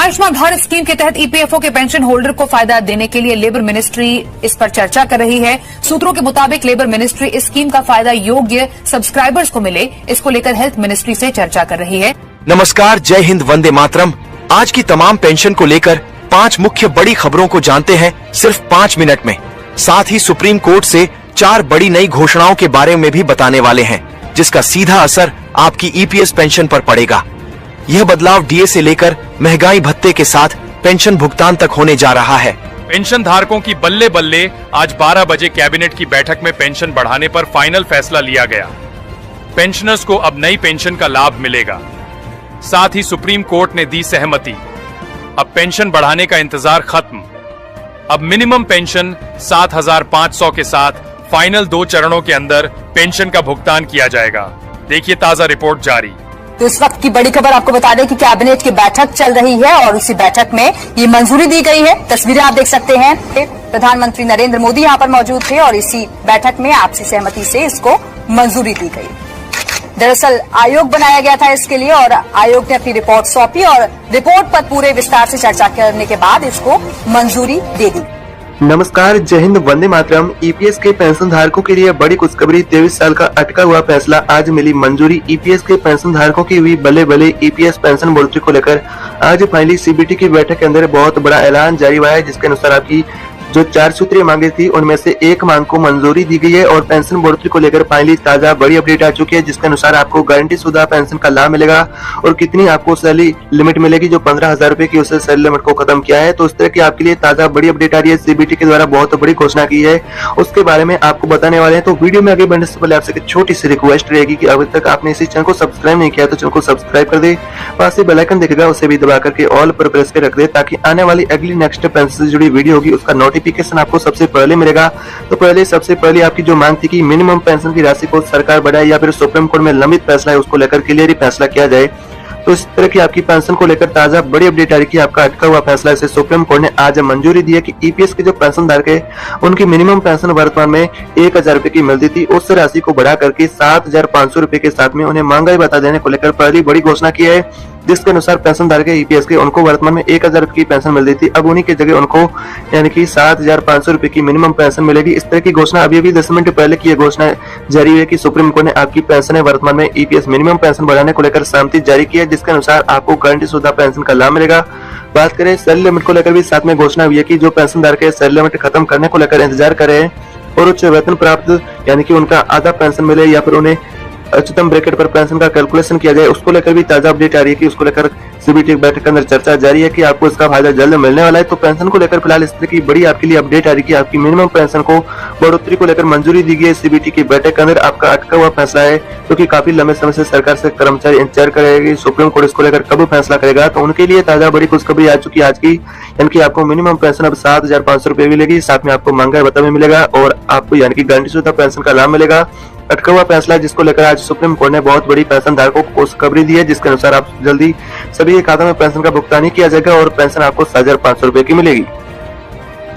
Ayushman Bharat scheme के तहत EPFO के पेंशन होल्डर को फायदा देने के लिए लेबर मिनिस्ट्री इस पर चर्चा कर रही है। सूत्रों के मुताबिक लेबर मिनिस्ट्री इस स्कीम का फायदा योग्य सब्सक्राइबर्स को मिले, इसको लेकर हेल्थ मिनिस्ट्री से चर्चा कर रही है। नमस्कार, जय हिंद, वंदे मातरम। आज की तमाम पेंशन को लेकर 5 मुख्य बड़ी खबरों को जानते हैं सिर्फ 5 मिनट में। साथ ही सुप्रीम कोर्ट से 4 बड़ी नई घोषणाओं के बारे में भी बताने वाले हैं, जिसका सीधा असर आपकी ईपीएस पेंशन पर पड़ेगा। यह बदलाव डीए से लेकर महंगाई भत्ते के साथ पेंशन भुगतान तक होने जा रहा है। पेंशन धारकों की बल्ले बल्ले आज 12 बजे कैबिनेट की बैठक में पेंशन बढ़ाने पर फाइनल फैसला लिया गया। पेंशनर्स को अब नई पेंशन का लाभ मिलेगा। साथ ही सुप्रीम कोर्ट ने दी सहमति। अब पेंशन बढ़ाने का इंतजार खत्म। अब मिनिमम पेंशन 7,500 के साथ फाइनल 2 चरणों के अंदर पेंशन का भुगतान किया जाएगा। देखिए ताजा रिपोर्ट जारी। तो इस वक्त की बड़ी खबर आपको बता दें कि कैबिनेट की बैठक चल रही है और इसी बैठक में ये मंजूरी दी गई है। तस्वीरें आप देख सकते हैं। प्रधानमंत्री नरेंद्र मोदी यहाँ पर मौजूद थे और इसी बैठक में आपसी सहमति से इसको मंजूरी दी गई। दरअसल आयोग बनाया गया था इसके लिए और आयोग ने अपनी रिपोर्ट सौंपी और रिपोर्ट पर पूरे विस्तार से चर्चा करने के बाद इसको मंजूरी दे दी। नमस्कार, जय हिंद, वंदे मातरम। ईपीएस के पेंशन धारकों के लिए बड़ी खुशखबरी। 23 साल का अटका हुआ फैसला आज मिली मंजूरी। ईपीएस के पेंशन धारकों की हुई बल्ले बल्ले। ईपीएस पेंशन बढ़ोतरी को लेकर आज फाइनली सीबीटी की बैठक के अंदर बहुत बड़ा ऐलान जारी हुआ है, जिसके अनुसार आपकी जो 4 सूत्रीय मांगे थी उनमें से एक मांग को मंजूरी दी गई है और पेंशन बढ़ोतरी को लेकर फाइनली ताजा बड़ी अपडेट आ चुकी है, जिसके अनुसार आपको गारंटी शुदा पेंशन का लाभ मिलेगा और कितनी आपको सैलरी लिमिट मिलेगी। जो 15,000 रुपए की उससे सैलरी लिमिट को खत्म किया है, तो इस तरह की आपके लिए ताजा बड़ी अपडेट आ रही है। सीबीटी के द्वारा बहुत बड़ी घोषणा की है, उसके बारे में आपको बताने वाले हैं। तो वीडियो में आगे बढ़ने से पहले आपसे एक छोटी सी रिक्वेस्ट रहेगी कि अभी तक आपने इसी चैनल को सब्सक्राइब नहीं किया तो चैनल को सब्सक्राइब कर दे। पास से बेल आइकन दिखेगा, उसे भी दबा करके ऑल पर प्रेस कर रख दे, ताकि आने वाली अगली नेक्स्ट पेंशन से जुड़ी वीडियो होगी उसका नोटिफिकेशन आपको सबसे पहले मिलेगा। तो सबसे पहले आपकी जो मांग थी कि मिनिमम पेंशन की राशि को सरकार बढ़ाए या फिर सुप्रीम कोर्ट में लंबित फैसला है उसको लेकर क्लियर ही फैसला किया जाए। तो इस तरह की आपकी पेंशन को लेकर ताजा बड़ी अपडेट आ रही है कि आपका अटका हुआ फैसला इसे सुप्रीम कोर्ट ने आज मंजूरी दी है कि ईपीएस के जो पेंशन धारक है उनकी मिनिमम पेंशन वर्तमान में 1,000 रुपए की मिलती थी, उस राशि को बढ़ा करके 7,500 रुपए के साथ में उन्हें महंगाई भत्ता देने को लेकर पहली बड़ी घोषणा की है, जिसके अनुसार पेंशन धारक ईपीएस के उनको वर्तमान में 1,000 रुपए की पेंशन मिलती थी, अब उन्हीं की जगह उनको यानी कि 7,500 रुपए की मिनिमम पेंशन मिलेगी। इस तरह की घोषणा अभी 10 मिनट पहले की घोषणा जारी हुई है कि सुप्रीम कोर्ट ने आपकी पेंशन वर्तमान में ईपीएस मिनिमम पेंशन बढ़ाने को लेकर सहमति जारी की है, जिसके अनुसार आपको गारंटी शुदा पेंशन का लाभ मिलेगा। बात करें सैलरी लिमिट को लेकर भी साथ में घोषणा हुई है कि जो पेंशन धारक सैलरी लिमिट खत्म करने को लेकर इंतजार कर रहे हैं और उच्च वेतन प्राप्त यानी कि उनका आधा पेंशन मिले या फिर उन्हें उच्चतम ब्रैकेट पर पेंशन का कैलकुलेशन किया जाए, उसको लेकर भी ताजा अपडेट आ रही है कि उसको लेकर सीबीटी बैठक के अंदर चर्चा जारी है कि आपको इसका फायदा जल्द मिलने वाला है। तो पेंशन को लेकर फिलहाल इस तरह की बड़ी आपके लिए अपडेट आ रही है कि आपकी मिनिमम पेंशन को बढ़ोतरी को लेकर मंजूरी दी गई है। सीबीटी की बैठक के अंदर आपका अटका हुआ फैसला है, क्योंकि काफी लंबे समय से सरकार से कर्मचारी इंतजार करेगी सुप्रीम कोर्ट इसको लेकर कब फैसला करेगा। तो उनके लिए ताजा बड़ी खुशखबरी आ चुकी है आज की, यानी कि आपको मिनिमम पेंशन अब 7,500 रुपए मिलेगी, साथ में आपको महंगाई भत्ता भी मिलेगा और आपको यानी कि गारंटी शुदा पेंशन का लाभ मिलेगा। अटका हुआ फैसला जिसको लेकर आज सुप्रीम कोर्ट ने बहुत बड़ी पेंशन धारकों को खुशखबरी दी है, जिसके अनुसार आप जल्दी सभी के खातों में पेंशन का भुगतान ही किया जाएगा और पेंशन आपको 7,500 रुपए की मिलेगी।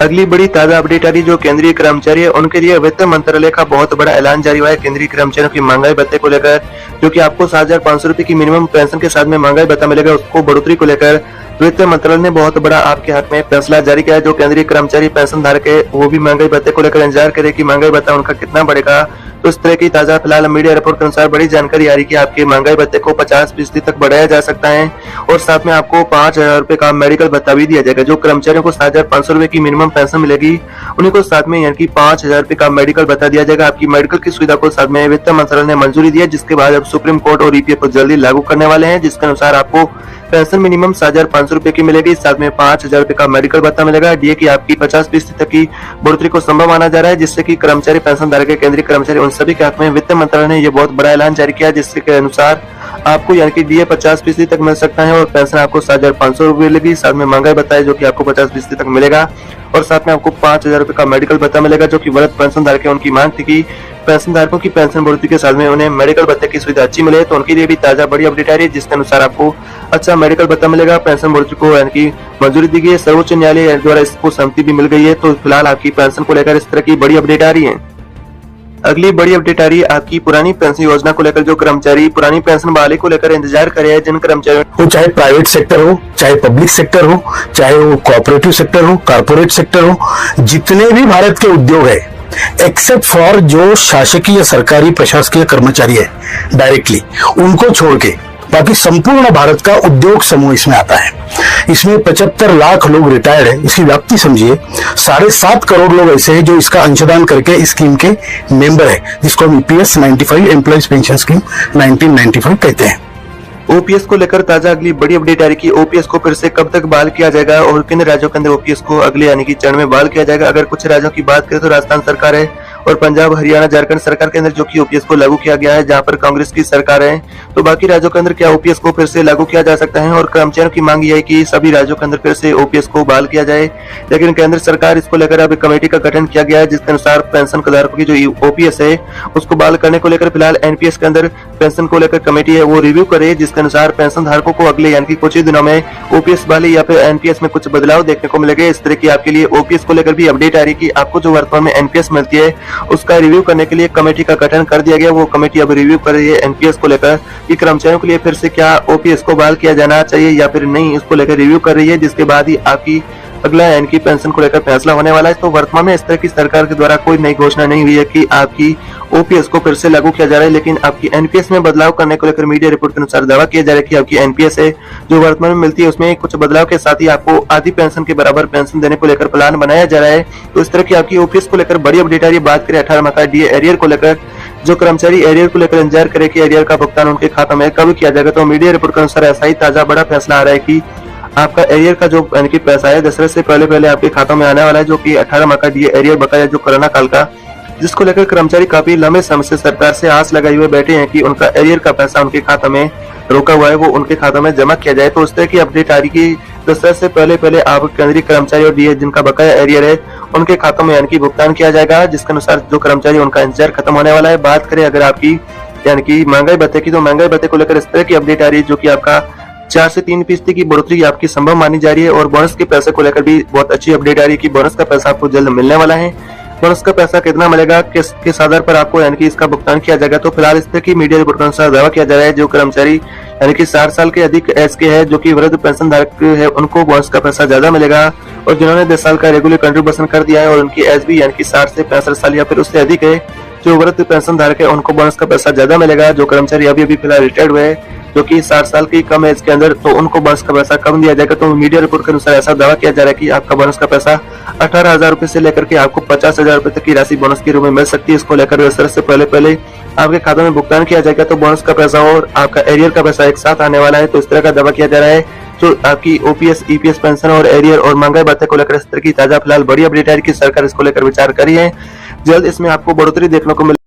अगली बड़ी ताजा अपडेट आ रही जो केंद्रीय कर्मचारी है उनके लिए वित्त मंत्रालय का बहुत बड़ा ऐलान जारी हुआ है केंद्रीय कर्मचारियों की महंगाई भत्ते को लेकर, जो कि आपको 7,500 रुपए की मिनिमम पेंशन के साथ में महंगाई भत्ता मिलेगा, उसको बढ़ोतरी को लेकर वित्त मंत्रालय ने बहुत बड़ा आपके हक में फैसला जारी किया है। जो केंद्रीय कर्मचारी पेंशन धारक है वो भी महंगाई भत्ते को लेकर इंतजार करे कि महंगाई भत्ता उनका कितना बढ़ेगा। तो इस तरह की ताजा फिलहाल मीडिया रिपोर्ट के अनुसार बड़ी जानकारी आ रही है कि आपके महंगाई भत्ते को 50% तक बढ़ाया जा सकता है और साथ में आपको 5,000 रुपए का मेडिकल भत्ता भी दिया जाएगा। जो कर्मचारियों को 7,500 रुपए की मिनिमम पेंशन मिलेगी उन्हीं को साथ में यानी कि 5,000 रुपए का मेडिकल भत्ता दिया जाएगा। आपकी मेडिकल की सुविधा को साथ में वित्त मंत्रालय ने मंजूरी दी है, जिसके बाद अब सुप्रीम कोर्ट और ईपीएफ को जल्दी लागू करने वाले हैं, जिसके अनुसार आपको पेंशन मिनिमम 7,500 रुपए की मिलेगी, साथ में 5,000 रुपए का मेडिकल भत्ता मिलेगा। डीए की आपकी 50% तक की बढ़ोतरी को संभव माना जा रहा है, जिससे कि कर्मचारी पेंशन धारक केंद्रीय कर्मचारी उन सभी के हक में वित्त मंत्रालय ने यह बहुत बड़ा ऐलान जारी किया, जिसके अनुसार आपको यानी कि डीए 50% तक मिल सकता है और पेंशन आपको 7,500 रुपए मिलेगी, साथ में महंगाई भत्ता है जो कि आपको 50% तक मिलेगा और साथ में आपको 5,000 रुपए का मेडिकल भत्ता मिलेगा। जो कि वृद्ध पेंशन धारक है उनकी मांग थी कि पेंशन धारकों की पेंशन बढ़ोतरी के साथ में उन्हें मेडिकल भत्ते की सुविधा अच्छी मिले, तो उनके लिए भी ताजा बड़ी अपडेट आ रही है, जिसके अनुसार आपको अच्छा मेडिकल भत्ता मिलेगा। पेंशन बढ़ोतरी को यानी कि मंजूरी दी गई है, सर्वोच्च न्यायालय द्वारा इसको सहमति भी मिल गई है। तो फिलहाल आपकी पेंशन को लेकर इस तरह की बड़ी अपडेट आ रही है। अगली बड़ी अपडेट आ रही है आपकी पुरानी पेंशन योजना को लेकर। जो कर्मचारी पुरानी पेंशन बहाली को लेकर इंतजार कर रहे हैं, जिन कर्मचारियों वो चाहे प्राइवेट सेक्टर हो, चाहे पब्लिक सेक्टर हो, चाहे वो कोऑपरेटिव सेक्टर हो, कारपोरेट सेक्टर हो, जितने भी भारत के उद्योग है एक्सेप्ट फॉर जो शासकीय सरकारी प्रशासकीय कर्मचारी है डायरेक्टली, उनको छोड़ के बाकी संपूर्ण भारत का उद्योग समूह इसमें आता है। इसमें 75 लाख लोग रिटायर्ड है। इसकी व्याप्ति समझिए, 7.5 करोड़ लोग ऐसे हैं जो इसका अंशदान करके इस स्कीम के मेंबर है, जिसको हम EPS 95 एम्प्लॉइज पेंशन स्कीम 1995 कहते हैं। ओपीएस को लेकर ताजा अगली बड़ी अपडेट आ रही कि ओपीएस को फिर से कब तक बहाल किया जाएगा और किन राज्यों के अंदर ओपीएस को अगले यानी कि चरण में बहाल किया जाएगा। अगर कुछ राज्यों की बात करें तो राजस्थान सरकार है और पंजाब, हरियाणा, झारखंड सरकार के अंदर जो कि ओपीएस को लागू किया गया है, जहां पर कांग्रेस की सरकार है। तो बाकी राज्यों के अंदर क्या ओपीएस को फिर से लागू किया जा सकता है और कर्मचारियों की मांग यह है कि सभी राज्यों के अंदर फिर से ओपीएस को बहाल किया जाए। लेकिन केंद्र सरकार इसको लेकर अब कमेटी का गठन किया गया है, जिसके अनुसार पेंशन धारकों की जो ओपीएस है उसको बहाल करने को लेकर फिलहाल एनपीएस के अंदर पेंशन को लेकर कमेटी है वो रिव्यू करे, जिसके अनुसार पेंशन धारकों को अगले यानी कि कुछ ही दिनों में ओपीएस बहाली या फिर एनपीएस में कुछ बदलाव देखने को मिलेगा। इस तरह की आपके लिए ओपीएस को लेकर भी अपडेट आ रही है कि आपको जो वर्तमान में एनपीएस मिलती है उसका रिव्यू करने के लिए कमेटी का गठन कर दिया गया। वो कमेटी अब रिव्यू कर रही है एनपीएस को लेकर कि कर्मचारियों के लिए फिर से क्या ओपीएस को बहाल किया जाना चाहिए या फिर नहीं, इसको लेकर रिव्यू कर रही है, जिसके बाद ही आपकी अगला यानी कि पेंशन को लेकर फैसला होने वाला है। तो वर्तमान में इस तरह की सरकार के द्वारा कोई नई घोषणा नहीं हुई है कि आपकी ओपीएस को फिर से लागू किया जा रहा है, लेकिन आपकी एनपीएस में बदलाव करने को लेकर मीडिया रिपोर्ट के अनुसार दावा किया जा रहा है कि आपकी एनपीएस है जो वर्तमान में मिलती है उसमें कुछ बदलाव के साथ ही आपको आधी पेंशन के बराबर पेंशन देने को लेकर प्लान बनाया जा रहा है। तो इस तरह की आपकी ओपीएस को लेकर बड़ी अपडेट आ रही है। बात करें 18 माह का डीए एरियर को लेकर, जो कर्मचारी एरियर को लेकर इंतजार करे कि एरियर का भुगतान उनके खातों में कब किया जाएगा, तो मीडिया रिपोर्ट के अनुसार ऐसा ही ताजा बड़ा फैसला आ रहा है कि आपका एरियर का जो यानी कि पैसा है दशहरे से पहले आपके खातों में आने वाला है, जो कि 18 माह का डीए एरियर बकाया जो कोरोना काल का, जिसको लेकर कर्मचारी काफी लंबे समय से सरकार से आस लगाए हुए बैठे हैं कि उनका एरियर का पैसा उनके खातों में रोका हुआ है वो उनके खातों में जमा किया जाए। तो उस तरह की अपडेट आ रही कि दशहरे से पहले आप केंद्रीय कर्मचारी और डीए जिनका बकाया एरियर है उनके खातों में यानी कि भुगतान किया जाएगा, जिसके अनुसार जो कर्मचारी उनका इंतजार खत्म होने वाला है। बात करें अगर आपकी यानी कि महंगाई भत्ते की, तो महंगाई भत्ते को लेकर इस तरह की अपडेट आ रही है जो कि आपका 4 से 3% की बढ़ोतरी आपकी संभव मानी जा रही है। और बोनस के पैसे को लेकर भी बहुत अच्छी अपडेट आ रही है कि बोनस का पैसा आपको जल्द मिलने वाला है। बोनस का पैसा कितना मिलेगा, किस आधार पर आपको यानी कि इसका भुगतान किया जाएगा, तो फिलहाल इस तरह की मीडिया रिपोर्ट के अनुसार दावा किया जा रहा है जो कर्मचारी यानी कि 60 साल के अधिक एज के है, जो कि वृद्ध पेंशन धारक है, उनको बोनस का पैसा ज्यादा मिलेगा। और जिन्होंने 10 साल का रेगुलर कंट्रीब्यूशन कर दिया है और उनकी एज भी यानी कि 60 से 65 साल या फिर उससे अधिक है, जो वृद्ध पेंशन धारक है उनको बोनस का पैसा ज्यादा मिलेगा। जो कर्मचारी अभी फिलहाल रिटायर्ड हुए हैं जो कि 60 साल की कम एज के अंदर, तो उनको बोनस का पैसा कम दिया जाएगा। तो मीडिया रिपोर्ट के अनुसार ऐसा दावा किया जा रहा है कि आपका बोनस का पैसा 18,000 रुपए से लेकर के आपको 50,000 रुपए तक की राशि बोनस के रूप में मिल सकती है। इसको लेकर दशहरे से पहले आपके खाते में भुगतान किया जाएगा। तो बोनस का पैसा और आपका एरियर का पैसा एक साथ आने वाला है। तो इस तरह का दावा किया जा रहा है जो आपकी ओपीएस, ईपीएस पेंशन और एरियर और महंगाई भत्ते को लेकर इस तरह की ताजा फिलहाल बड़ी अपडेट है कि सरकार इसको लेकर विचार कर रही है। जल्द इसमें आपको बढ़ोतरी देखने को मिले।